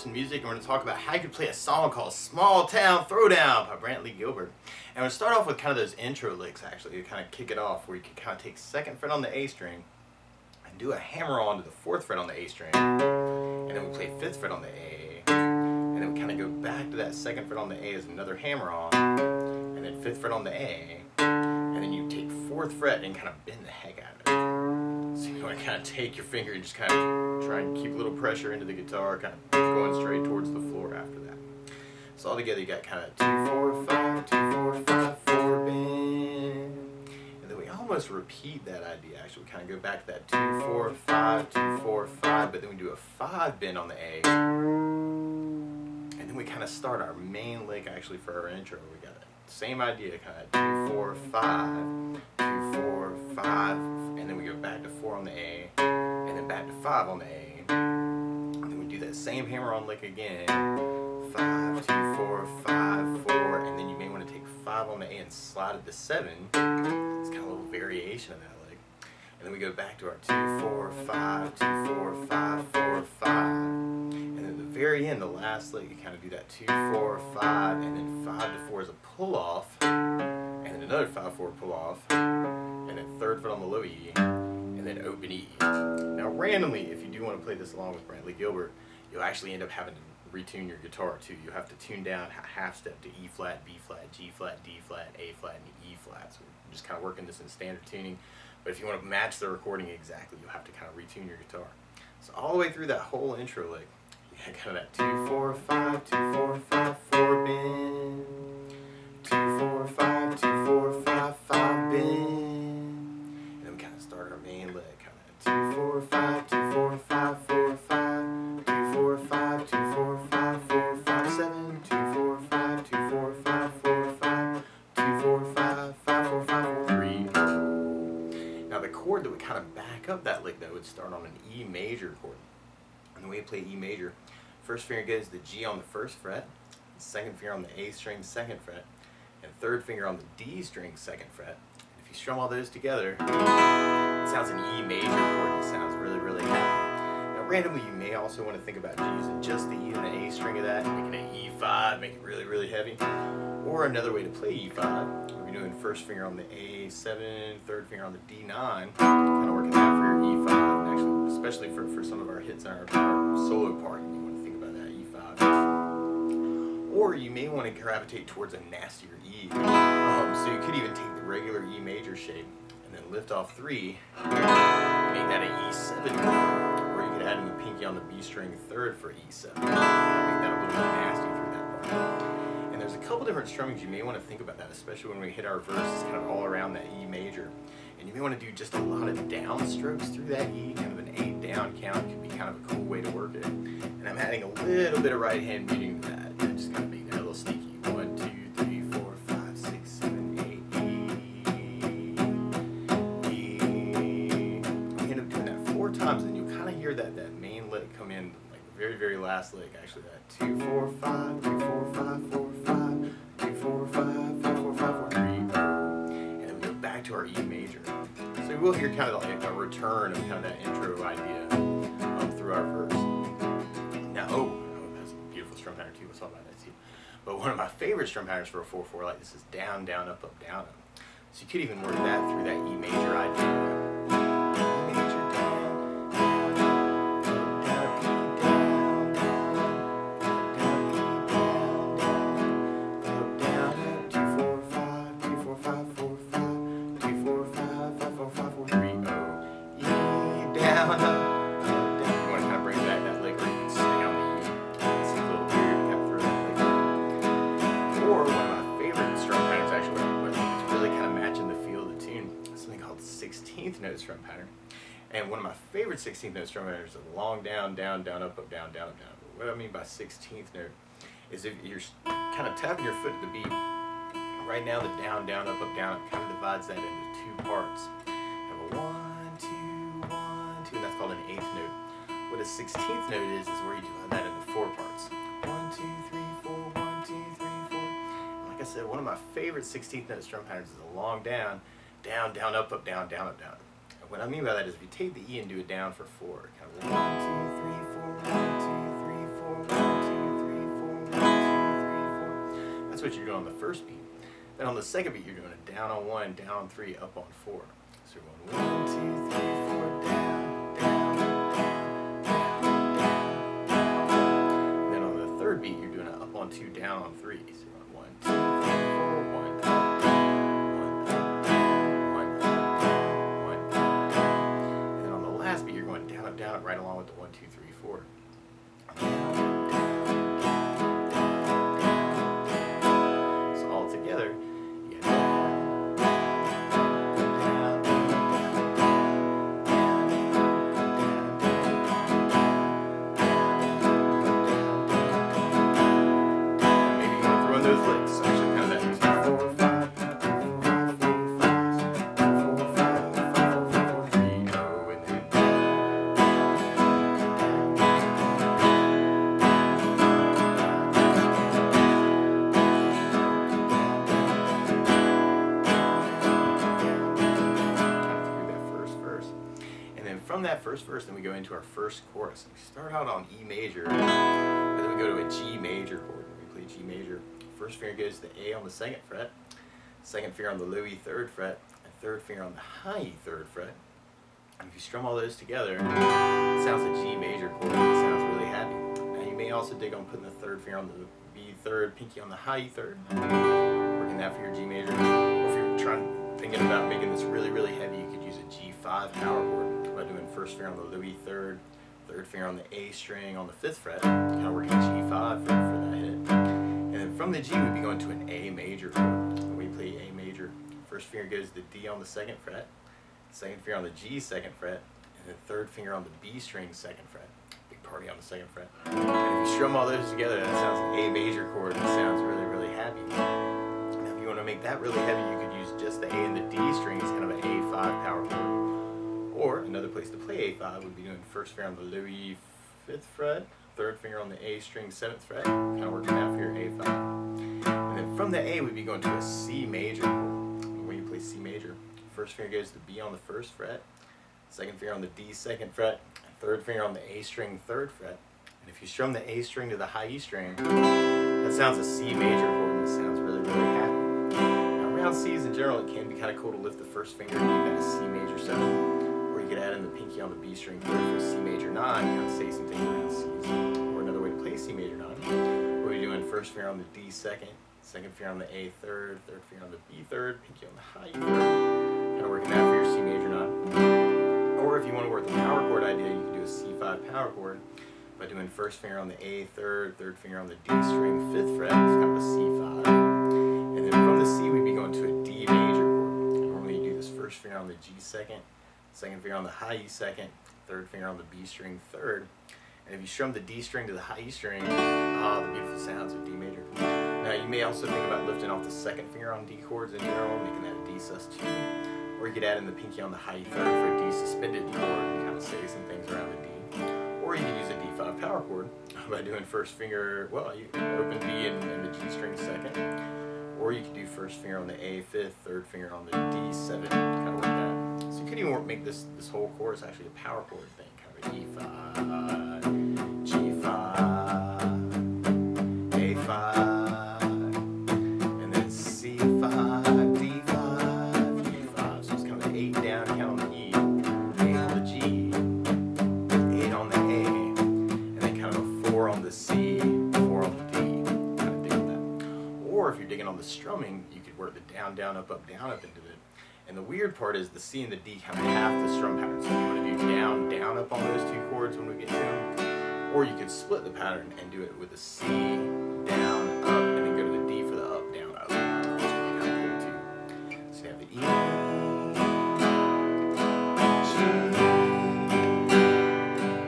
some music, and we're going to talk about how you can play a song called Small Town Throwdown by Brantley, Gilbert. And we're going to start off with kind of those intro licks, actually, to kind of kick it off, where you can kind of take 2nd fret on the A string and do a hammer on to the 4th fret on the A string, and then we play 5th fret on the A, and then we kind of go back to that 2nd fret on the A as another hammer on, and then 5th fret on the A, and then you take 4th fret and kind of bend the heck out of it. So you want to kind of take your finger and just kind of try and keep a little pressure into the guitar, kind of going straight towards the floor after that. So all together you got kind of 2, 4, 5, 2, 4, 5, 4 bend. And then we almost repeat that idea actually. We kind of go back to that 2, 4, 5, 2, 4, 5, but then we do a 5 bend on the A. And then we kind of start our main lick actually for our intro. We got the same idea, kind of 2, 4, 5, 2, 4, 5, and then we go back to 4 on the A, and then back to 5 on the A. And then we do that same hammer-on lick again, 5, 2, 4, 5, 4, and then you may want to take 5 on the A and slide it to 7. It's kind of a little variation of that lick. And then we go back to our 2, 4, 5, 2, 4, 5, 4, 5. And then at the very end, the last lick, you kind of do that 2, 4, 5, and then 5 to 4 is a pull-off, and then another 5, 4 pull-off, and then 3rd fret on the low E, and then open E. Now randomly, if you do want to play this along with Brantley Gilbert, you'll actually end up having to retune your guitar too. You'll have to tune down a half step to E flat, B flat, G flat, D flat, A flat, and E flat. So we're just kind of working this in standard tuning. But if you want to match the recording exactly, you'll have to kind of retune your guitar. So all the way through that whole intro lick, you got kind of that 2, 4, 5, 2, 4, 5, 4 bend. 2, 4, 5, 2, 4, 5, 5 bend. And then we kind of start our main lick, kind of 2, 4, 5, 2, 4, 5, 4, 5, 2, 4, 5, 2, 4, 5, 4, 5, 7, 2, 4, 5, 2, 4, 5, 4, 5, 2, 4, 5, 5, 4, 5, 4, 3. Now the chord that would kind of back up that lick though would start on an E major chord. And the way you play E major, first finger goes the G on the 1st fret, 2nd finger on the A string 2nd fret, and 3rd finger on the D string 2nd fret. And if you strum all those together, it sounds an E major chord. It sounds really, really heavy. Now randomly you may also want to think about using just the E and the A string of that, making an E5, make it really, really heavy. Or another way to play E5, we're doing 1st finger on the A7, 3rd finger on the D9, kind of working that for your E5. And actually, especially for some of our hits in our solo part, you want to think about that E5. Or you may want to gravitate towards a nastier E. So you could even take the regular E major shape and then lift off 3 and make that an E7 chord. Or you could add in the pinky on the B string 3rd for E7. Make that a little bit nasty through that part. And there's a couple different strummings you may want to think about that, especially when we hit our verses kind of all around that E major. And you may want to do just a lot of down strokes through that E, kind of an 8 down count could be kind of a cool way to work it. And I'm adding a little bit of right hand muting to that, and just kind of make that a little sneaky. 1, 2, 3, 4, 5, 6, 7, 8, E. We end up doing that 4 times, and you'll kind of hear that main lick come in, like the very, very last lick, actually, that 2, 4, 5, 2, 4, 5, 4, 5, 2, 4, 5, 5, 4, 5, 4, 3. And then we go back to our E major. So we will hear kind of like a return of kind of that intro idea through our verse. Now, that's a beautiful strum pattern too. We'll talk about that too. But one of my favorite strum patterns for a 4/4 like this is down, down, up, up, down, up. So you could even work that through that E major idea. Or one of my favorite strum patterns actually, but it's really kind of matching the feel of the tune, something called 16th note strum pattern. And one of my favorite 16th note strum patterns is a long down, down, down, up, down, down, up, down. What I mean by 16th note is if you're kind of tapping your foot at the beat, right now the down, down, up, down, it kind of divides that into 2 parts. You have a 1, 2, 1, 2, and that's called an 8th note. What a 16th note is where you divide that into 4 parts. 1, 2, 3, 4, 1, 2, 3, 4. And like I said, one of my favorite 16th note strum patterns is a long down, down, down, up, down, down, up, down. And what I mean by that is if you take the E and do it down for 4, kind of 1, 2, 3, 4, 1, 2, 3, 4, 1, that's what you're doing on the first beat. Then on the second beat, you're doing a down on 1, down on 3, up on 4. So you're going 1, 2, 3, 4, down, down, down, down, down. And then on the third beat, you're doing an up on 2, down on 3. So you're going 1, 2, 3, 4, 1, up, 1, up, 1, up, 1, up. And then on the last beat, you're going down, up, right along with the 1, 2, 3, 4. So all together, you get maybe you want to throw in those licks. Actually, kind of that 4, 5, 4, 5, 4, 5, 4, 3, 0, and then. From that first verse, then we go into our first chorus. We start out on E major, but then we go to a G major chord. We play G major. First finger goes to the A on the 2nd fret, second finger on the low E 3rd fret, and third finger on the high E 3rd fret. And if you strum all those together, it sounds a G major chord, and it sounds really happy. Now you may also dig on putting the third finger on the B 3rd, pinky on the high E 3rd, working that for your G major. Or if you're thinking about making this really, really heavy, you could use a G5 power chord by doing first finger on the low E 3rd, third finger on the A string on the 5th fret, kind of working G5 for that hit. And then from the G, we'd be going to an A major chord. When we play A major, first finger goes to the D on the 2nd fret, second finger on the G 2nd fret, and then third finger on the B string 2nd fret. Big party on the 2nd fret. And if you strum all those together, that sounds an A major chord, and it sounds really, really happy. Now, if you want to make that really heavy, you could use just the A and the D strings, kind of an A5 power chord. Or another place to play A5 would be doing first finger on the low E 5th fret, third finger on the A string 7th fret, kind of working out for your A5. And then from the A, we'd be going to a C major chord. When you play C major, first finger goes to B on the 1st fret, second finger on the D 2nd fret, and third finger on the A string 3rd fret. And if you strum the A string to the high E string, that sounds a C major chord, and it sounds really, really happy. Now around C's in general, it can be kind of cool to lift the first finger and you've got a C major 7. You could add in the pinky on the B string 3rd for C major 9, kind of say some things around C's. Or another way to play C major 9, we'll be doing first finger on the D 2nd, second finger on the A 3rd, third finger on the B 3rd, pinky on the high E 3rd, kind of working out for your C major 9. Or if you want to work the power chord idea, you can do a C5 power chord by doing first finger on the A 3rd, third finger on the D string 5th fret, it's kind of a C5. And then from the C, we'd be going to a D major chord. Normally you do this first finger on the G 2nd, second finger on the high E 2nd, third finger on the B string 3rd. And if you strum the D string to the high E string, the beautiful sounds of D major. Now you may also think about lifting off the second finger on D chords in general, making that a D sus2. Or you could add in the pinky on the high E 3rd for a D suspended chord and kind of say some things around the D. Or you could use a D5 power chord by doing first finger, well, you can open D and the G string 2nd. Or you could do first finger on the A 5th, third finger on the D 7, kind of work that. So you could even make this whole chorus actually a power chord thing, kind of an E5, G5, A5, and then C5, D5, G5. So it's kind of an 8 down count on the E, 8 on the G, 8 on the A, and then kind of a 4 on the C, 4 on the D. Kind of dig that. Or if you're digging on the strumming, you could work the down, down, up into it. And the weird part is the C and the D kind of half the strum pattern. So you want to do down, down, up on those two chords when we get to them. Or you could split the pattern and do it with a C, down, up, and then go to the D for the up, down, up. Which would be kind of cool too. So you have the E, G,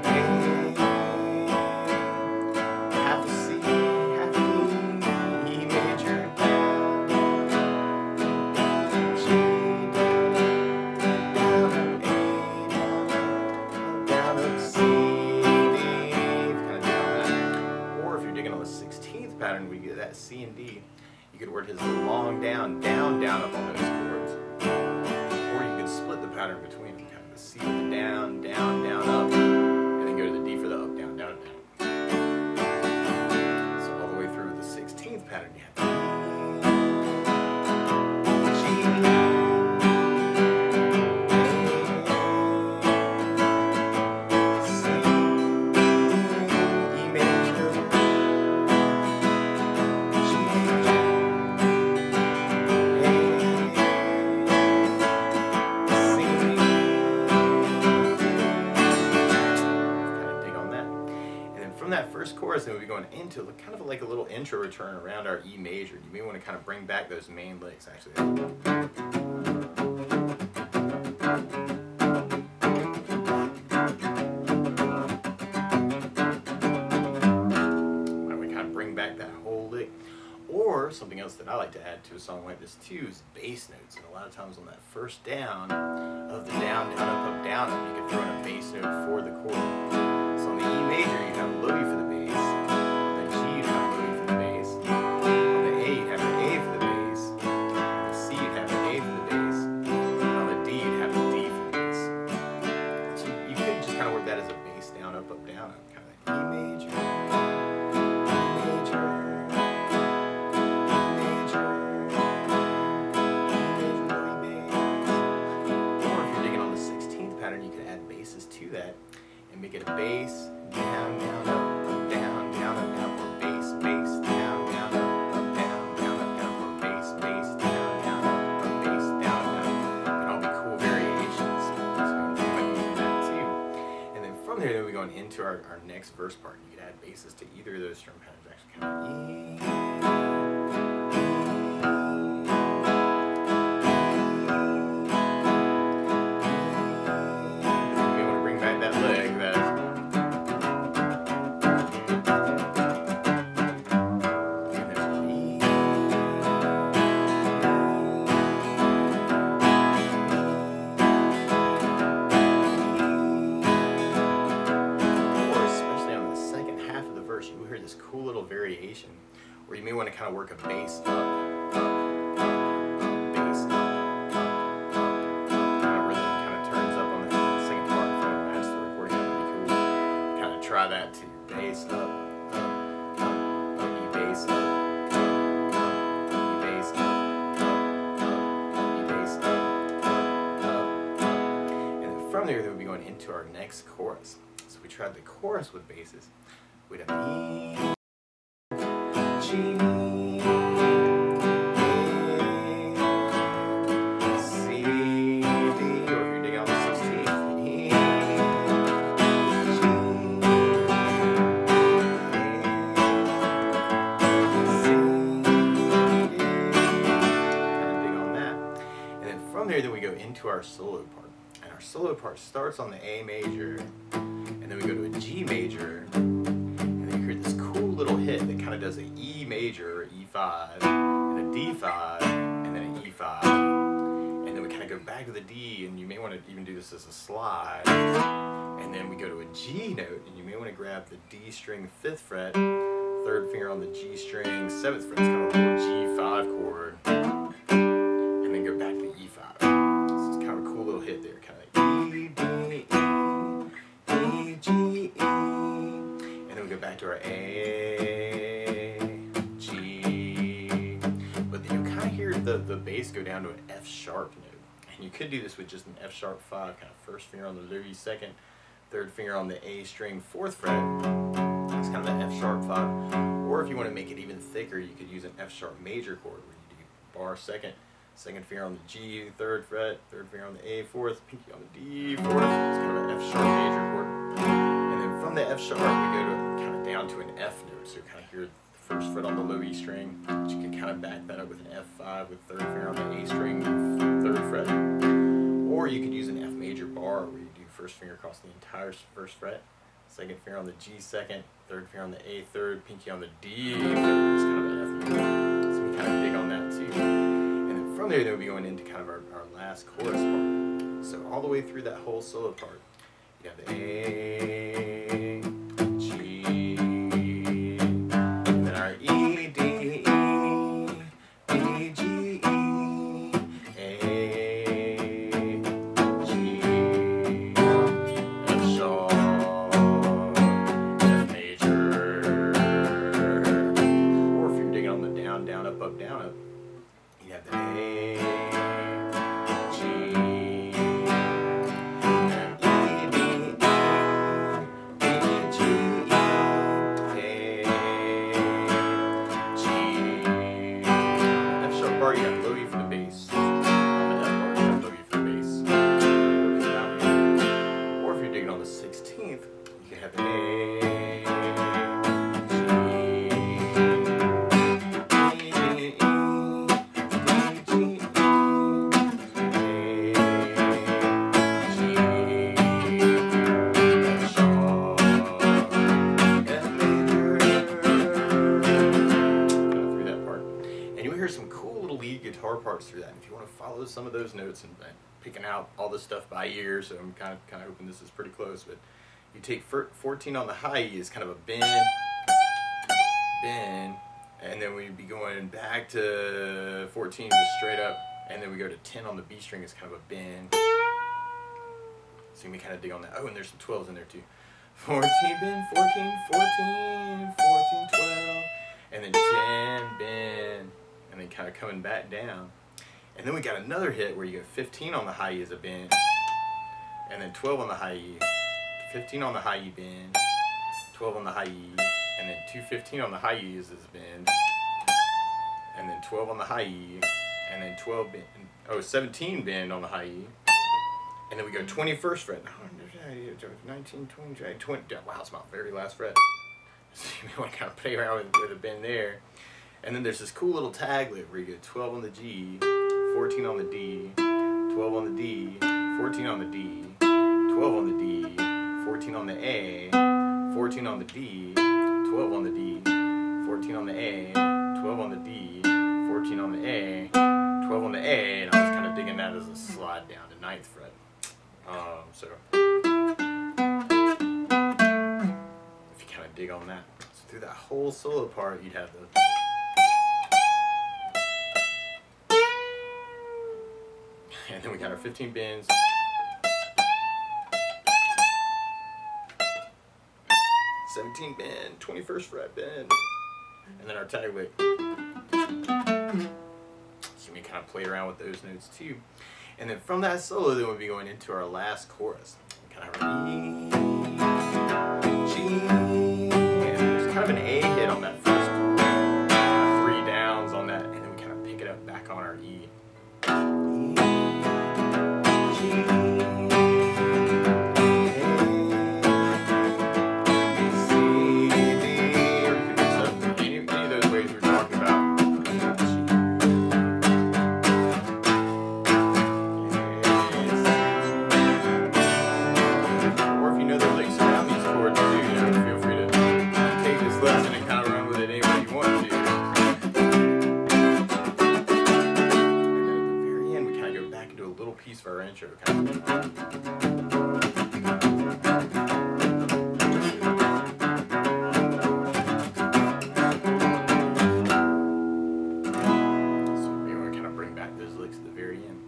A, half a C, half a E, E major, G, pattern, we get that C and D. You could work his long down, down, down up on those chords. Or you could split the pattern between them, kind of the C with the down, down, down, up, and then go to the D for the up, down, down, down. So all the way through the 16th pattern, you have going into kind of like a little intro return around our E major. You may want to kind of bring back those main licks actually. Or something else that I like to add to a song like this too is bass notes. And a lot of times on that first down of the down, down, up, down, up, you can throw in a bass note for the chord. So on the E major, you'd have a low E for the bass. On the G, you'd have a low E for the bass. On the A, you'd have an A for the bass. On the C, you'd have an A for the bass. And on the D, you'd have a D for the bass. So you could just kind of work that as a bass down, up, down, up, kind of like E major. That and make it a bass, down, down, up, down, down, up, down, or bass, bass, down, down, up, down, down, up, down, or bass, bass, down, down, up, bass, down, down. And all be cool variations. So we're going to do that too. And then from there, we're going into our next verse part. You can add basses to either of those strum patterns. Actually, kind of cool little variation where you may want to kind of work a bass up, bass up, kind of rhythm kind of turns up on the second part from the master recording. That would be cool. Kind of try that too. Bass up, E bass up, E bass up, E bass up, and then from there we'll be going into our next chorus. So we tried the chorus with basses. We'd have E, G, A, C, D, or if you're digging on the 16th, E, G, A, C, D, kind of dig on that. And then from there, then we go into our solo part. And our solo part starts on the A major, and then we go to a G major, this cool little hit that kind of does an E major, E5, and a D5, and then an E5. And then we kind of go back to the D, and you may want to even do this as a slide. And then we go to a G note, and you may want to grab the D string 5th fret, 3rd finger on the G string 7th fret. It's kind of a little G5 chord. And then go back to E5. So it's kind of a cool little hit there, kind of like E, D, E, G, E. Go back to our A, G, but then you kind of hear the bass go down to an F sharp note. And you could do this with just an F sharp 5, kind of 1st finger on the low E 2nd, 3rd finger on the A string 4th fret. It's kind of an F sharp 5. Or if you want to make it even thicker, you could use an F sharp major chord where you do bar 2nd, 2nd finger on the G 3rd fret, 3rd finger on the A 4th, pinky on the D 4th. It's kind of an F sharp major chord. From the F sharp, we go to kind of down to an F note, so you kind of hear the 1st fret on the low E string, but you can kind of back that up with an F5 with 3rd finger on the A string, 3rd fret. Or you could use an F major bar where you do 1st finger across the entire 1st fret, 2nd finger on the G 2nd, 3rd finger on the A 3rd, pinky on the D 3rd. It's kind of an F major. So we kind of dig on that too. And then from there, we'll be going into kind of our last chorus part. So all the way through that whole solo part, you have the A, G, and then our E, D, E, D, G, E, A, G, F sharp, F major. Or if you're digging on the down, down, up, down, up, you have the A, G, parts through that. And if you want to follow some of those notes and picking out all this stuff by ear, so I'm kind of hoping this is pretty close, but you take 14 on the high E is kind of a bend, bend, and then we'd be going back to 14 just straight up, and then we go to 10 on the B string is kind of a bend. So you can kind of dig on that. Oh, and there's some 12s in there too. 14 bend, 14, 14, 14, 12, and then 10 bend, and then kind of coming back down. And then we got another hit where you go 15 on the high E as a bend, and then 12 on the high E, 15 on the high E bend, 12 on the high E, and then 215 on the high E is a bend, and then 12 on the high E, and then 12 bend, 17 bend on the high E, and then we go 21st fret, 19, 20, 20, wow, it's my very last fret. So you want to kind of play around with a bend there. And then there's this cool little tag lick where you go 12 on the G, 14 on the D, 12 on the D, 14 on the D, 12 on the D, 14 on the A, 14 on the D, 12 on the D, 14 on the A, 12 on the D, 14 on the A, 12 on the A, and I was kind of digging that as a slide down to 9th fret. So if you kind of dig on that, so through that whole solo part, you'd have the and then we got our 15 bends, 17 bend, 21st fret bend, and then our tag lick. So we kind of play around with those notes too. And then from that solo, then we'll be going into our last chorus. Kind of E, G, and there's kind of an A hit on that first, kind of 3 downs on that, and then we kind of pick it up back on our E. Piece of our intro, kind of. So we want to kind of bring back those licks at the very end.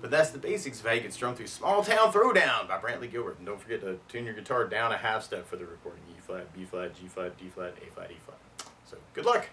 But that's the basics of how you can strum through Small Town Throwdown by Brantley Gilbert. And don't forget to tune your guitar down a half step for the recording. E flat, B flat, G flat, D flat, A flat, E flat. So good luck.